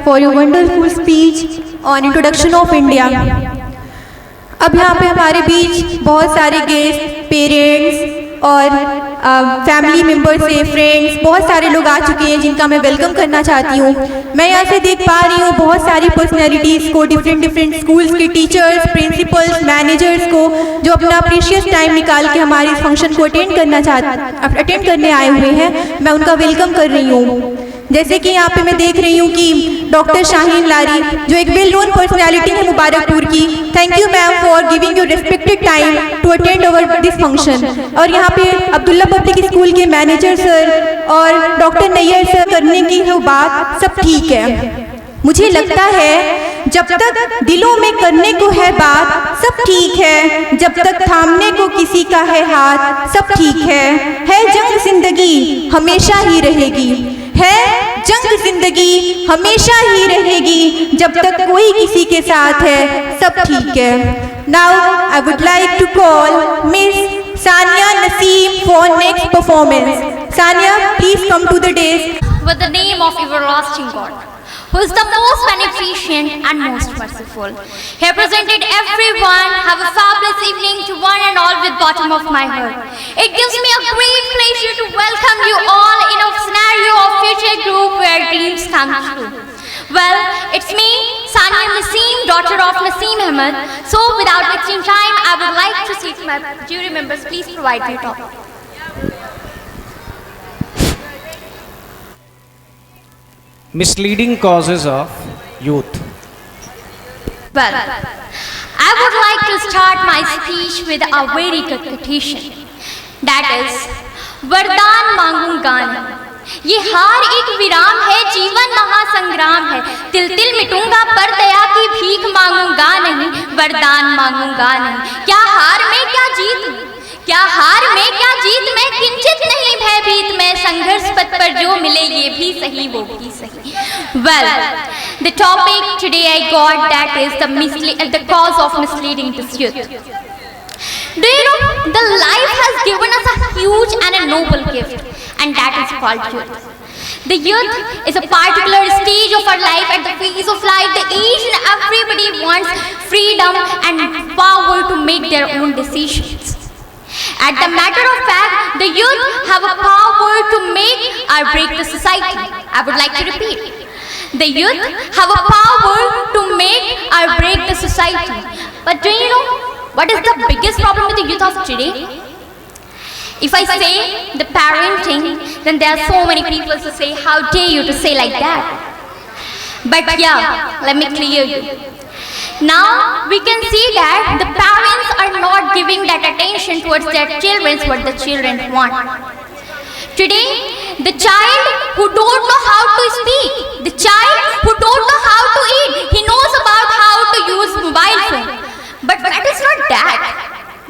For your wonderful speech on introduction of India. अब यहाँ पे हमारे बीच बहुत सारे गेस्ट, पेरेंट्स और फैमिली मेम्बर्स से फ्रेंड्स, बहुत सारे लोग आ चुके हैं जिनका मैं वेलकम करना चाहती हूँ। मैं यहाँ से देख पा रही हूँ बहुत सारी पर्सनैलिटीज़ को, डिफरेंट स्कूल्स के टीचर्स, प्रिंसिपल्स, मैनेजर्स को, जो अपना प्रीशियस टाइम निकाल के हमारे इस फंक्शन को अटेंड करने आए हुए हैं। मैं उनका वेलकम कर रही हूँ। जैसे कि यहाँ पे मैं देख रही हूँ कि डॉक्टर शाहीन लारी, जो एक वेल नोन पर्सनैलिटी है मुबारकपुर की। Thank you ma'am for giving your respected time to attend our this function. और यहाँ पे अब्दुल्ला पब्लिक स्कूल के मैनेजर सर और डॉक्टर नैयर सर करने की जो बात सब ठीक है। मुझे लगता है जब तक दिलों में करने को है बात सब ठीक है, जब तक थामने को किसी का है हाथ सब ठीक है जंग जिंदगी हमेशा ही रहेगी, है जंग जिंदगी हमेशा ही रहेगी, जब तक कोई किसी के साथ है सब ठीक है। Now I would like to call miss Sania Naseem for next performance. Sania, please come to the desk. With the name of everlasting God, who is the most beneficent and most merciful. Here presented everyone, have a fabulous evening to one and all with bottom of my heart. It gives me a great pleasure to welcome you all in a scenario of future group where dreams come true. Well, it's me, Sania Naseem, daughter of Naseem Ahmed. So without wasting time, I would like to seek my jury members. Please provide me topic. Misleading causes of youth. Well, I would like to start my speech with a very good petition. That is, वरदान मांगूंगा नहीं। ये हार एक विराम है, जीवन महासंग्राम है। तिल तिल मिटूंगा पर दया की भीख मांगूंगा नहीं, वरदान मांगूंगा नहीं। क्या हार में क्या जीत में, क्या हार में क्या जीत में, किंचित नहीं भयभीत में। संघर्ष पथ पर जो मिले ये भी सही वो भी सही। Well, the topic today I got, that is the cause of misleading this youth. Do you know, the life has given us a huge and a noble gift, and that is called youth. The youth is a particular stage of our life, at the phase of life, the age and everybody wants freedom and power to make their own decisions. At the matter of fact, the youth have a power to make or break the society. I would like to repeat. The youth have a power to make or break the society. But do you know what is the biggest problem with the youth of today? If I say the parenting, then there are so many people who say, how dare you to say like that? But yeah, let me clear you. Now we can see that the parents are not giving that attention towards their children, what the children want. Today, the child who don't know how to speak, the child who don't know how to eat, he knows about how to use mobile phone. But that is not that.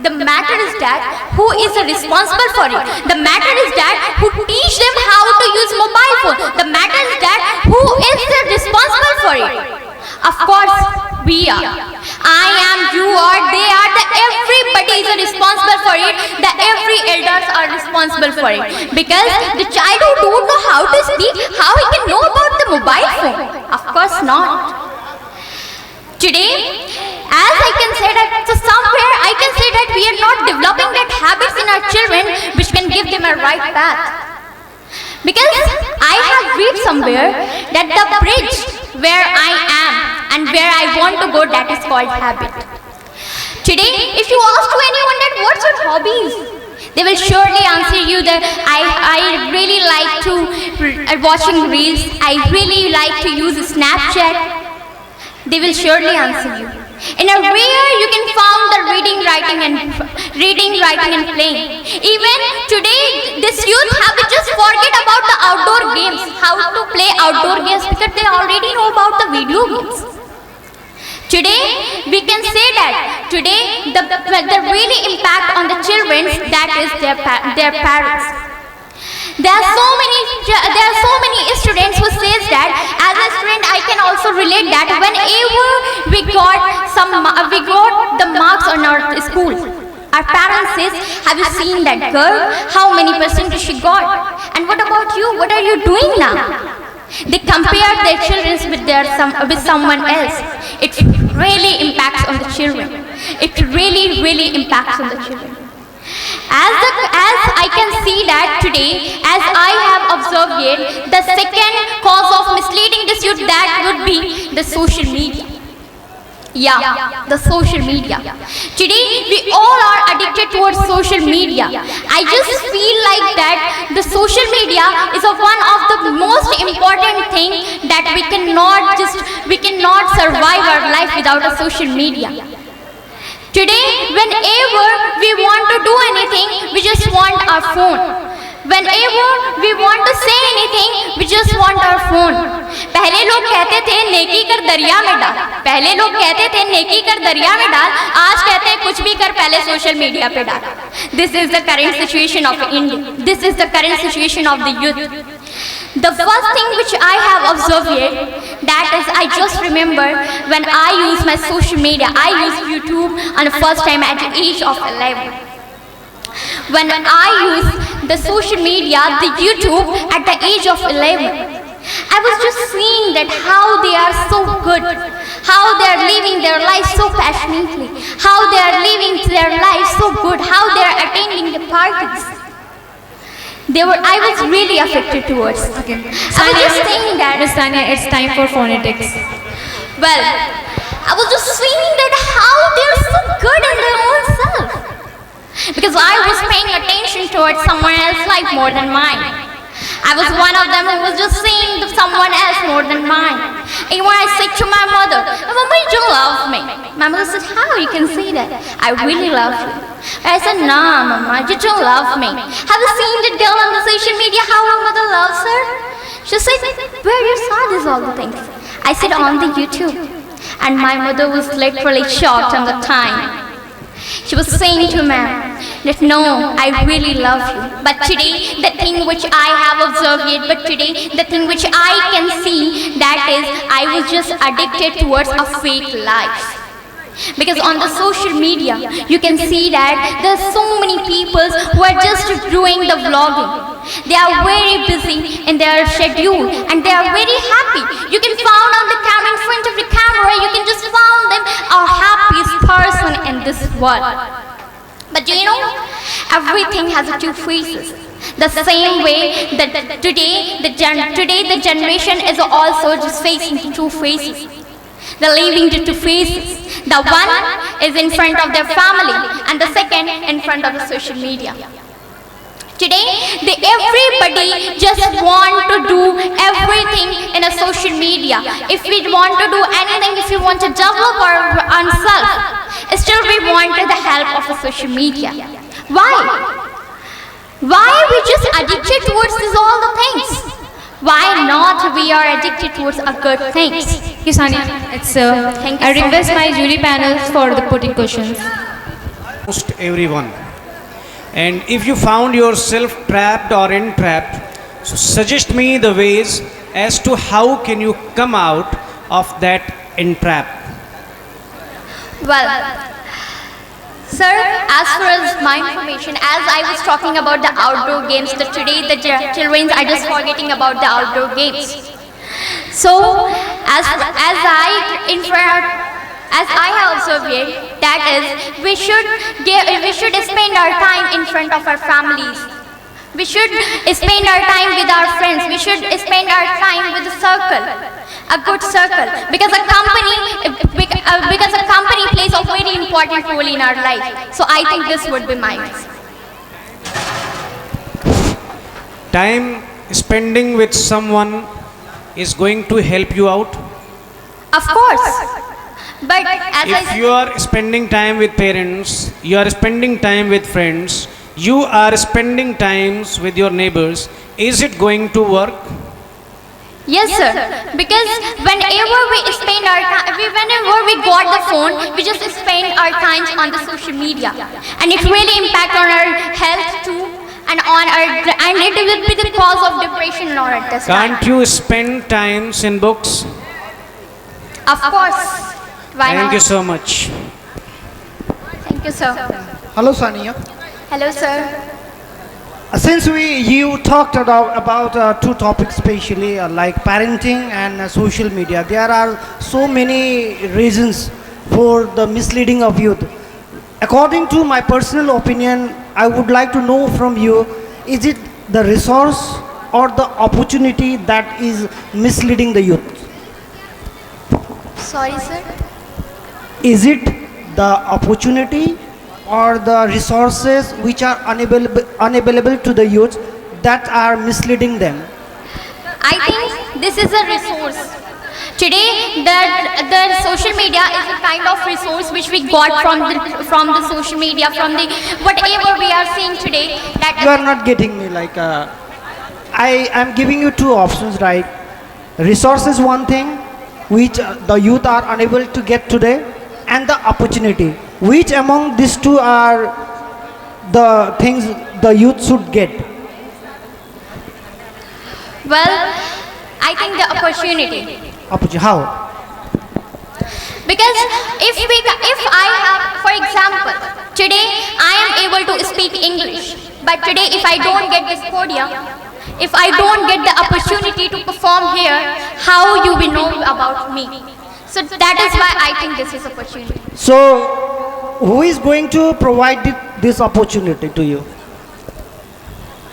The matter is that who is responsible for it. The matter is that who teach them how to use mobile phone. The matter is that who is responsible for it. Of course, we are. I am, you are, they are. Everybody is responsible for it. The every elders are responsible for it. Because the child who don't know how to speak, how he can know about the mobile phone? Of course not. Today, as I can say that, so somewhere I can say that we are not developing that habits in our children which can give them a right path. Because I have read somewhere that the bridge where I am and where I want to go, that is called habit. Today, if you ask to anyone that what's your hobbies, they will surely answer you that I really like to watching reels, I really like to use Snapchat. They will surely answer you. In a rare, you can find the reading, writing, and playing. Even today, this youth have to just forget about the outdoor games, how to play outdoor games, because they already know about the video games. Today, we can say that today the really impact on the children, that is their parents. There are so many students who says that as a student I can also relate that whenever we got the marks on our school, our parents says, have you seen that girl? How many percentage she got? And what about you? What are you doing now? They compare their children with someone else. It really impacts on the children. It really impacts on the children. As I can see that today, as I have observed it, the second cause of misleading this youth, that would be the social media. Yeah, the social media. Today, we all are addicted towards social media. I just feel like that the social media is one of the most important thing that we cannot survive our life without a social media. Today, whenever we want to do anything, we just want our phone. Whenever we want to say anything, we just want our phone. पहले लोग कहते थे नेकी कर दरिया में डाल, आज कहते हैं कुछ भी कर पहले सोशल मीडिया पे डाल. This is the current situation of India. This is the current situation of the youth. The first thing which I have observed here, that is, I just remember when I use my social media, I used YouTube on the first time at the age of 11. When I used the social media, the YouTube at the age of 11, I was just seeing that how they are so good, how they are living their life so passionately, how they are living their life so good, how they are attending the parties. I was really affected towards. Okay. I was just saying that. Miss Tanya, it's time for phonetics. Well, I was just seeing that how they are so good in their own self. Because I was paying attention towards someone else's life more than mine. I was one of them who was just seeing someone else more than mine. And when I said to my mother, Mama, you love me. My mother said, how you can say that? I really love you. I said, no, Mama, you don't love me. Have you seen that girl on the social media, how her mother loves her? She said, where you saw this all the things? I said, on the YouTube. And my mother was literally shocked on the time. She was saying to me that no, I really love you. But today, the thing which I have observed it, but today, the thing which I can see, that is, I was just addicted towards a fake life. Because on the social media, you can see that there are so many people who are just doing the vlogging. They are very busy in their schedule and they are very happy. You can find on the camera, in front of the camera, you can just find them a happiest person in this world. But you know, everything has two faces. The same way that today the generation is also just facing two faces. They're living to two faces. The one is in front of their family and the second in front of the social media. Today, everybody just want to do everything in a social media. If we want to do anything, if we want to develop our ourselves, still we want the help of the social media. Why? Why are we just addicted towards all the things? Why not we are addicted towards a good things? Thank you, Sania. Thank you I so request much. my jury panel for the putting questions. Most everyone. And if you found yourself trapped or entrapped, so suggest me the ways as to how can you come out of that entrap. Well, sir, as far as my information, as I was talking about the outdoor games, that today the children are just forgetting about the outdoor games. So, as I have observed it, that is, we should spend our time in front of our families. We should spend our time with our friends. We should spend our time with a circle, a good circle, because a company plays a very important role in our life. So I think this would be my answer. Time spending with someone is going to help you out. Of course. But as I If you are spending time with parents, you are spending time with friends, you are spending times with your neighbors, is it going to work? Yes, sir. Because whenever we spend our time, whenever we got the phone, we just spend our times on the social media, and it really impact on our health too, and it will be the cause of depression or at this time. Can't you spend times in books? Of course. Why Thank not? you so much. Thank you, sir. Hello, Sania. Hello, sir. Since you talked about two topics, especially like parenting and social media, there are so many reasons for the misleading of youth. According to my personal opinion, I would like to know from you: is it the resource or the opportunity that is misleading the youth? Sorry, sir. Is it the opportunity or the resources which are unavailable to the youth that are misleading them? I think this is a resource. Today, the social media is a kind of resource which we got from the social media, from the whatever we are seeing today. That You are not getting me. Like I am giving you two options, right? Resource is one thing which the youth are unable to get today, and the opportunity. Which among these two are the things the youth should get? well, I think the opportunity. How? Because if I have, for example, today I am able to speak English, but today if I don't get this podium, if I don't get the opportunity to perform here, how you will know about me? So that is why I think this is opportunity. So, who is going to provide this opportunity to you?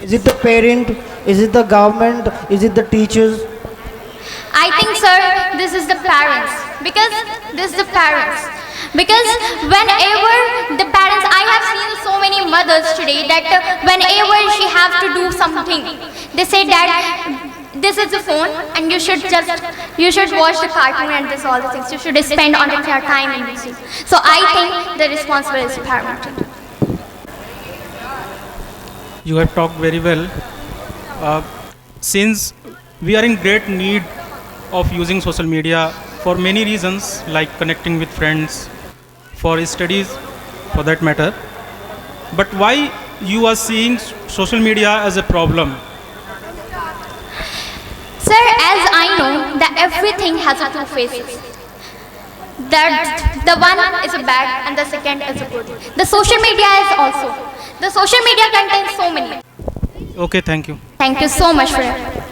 Is it the parent? Is it the government? Is it the teachers? I think, sir, this is the parents. Because this is the parents. Because whenever the parents, I have seen so many mothers today that whenever she have to do something, they say that this is the phone and you should watch the cartoon and this all the things. You should spend on your time in this. So I think the responsibility is paramount. You have talked very well. Since we are in great need of using social media for many reasons, like connecting with friends, for studies, for that matter. But why you are seeing social media as a problem? Sir, as I know that everything has a two faces. That the one is a bad and the second is a good. The social media is also. The social media contains so many. Okay, thank you. Thank you so much for it.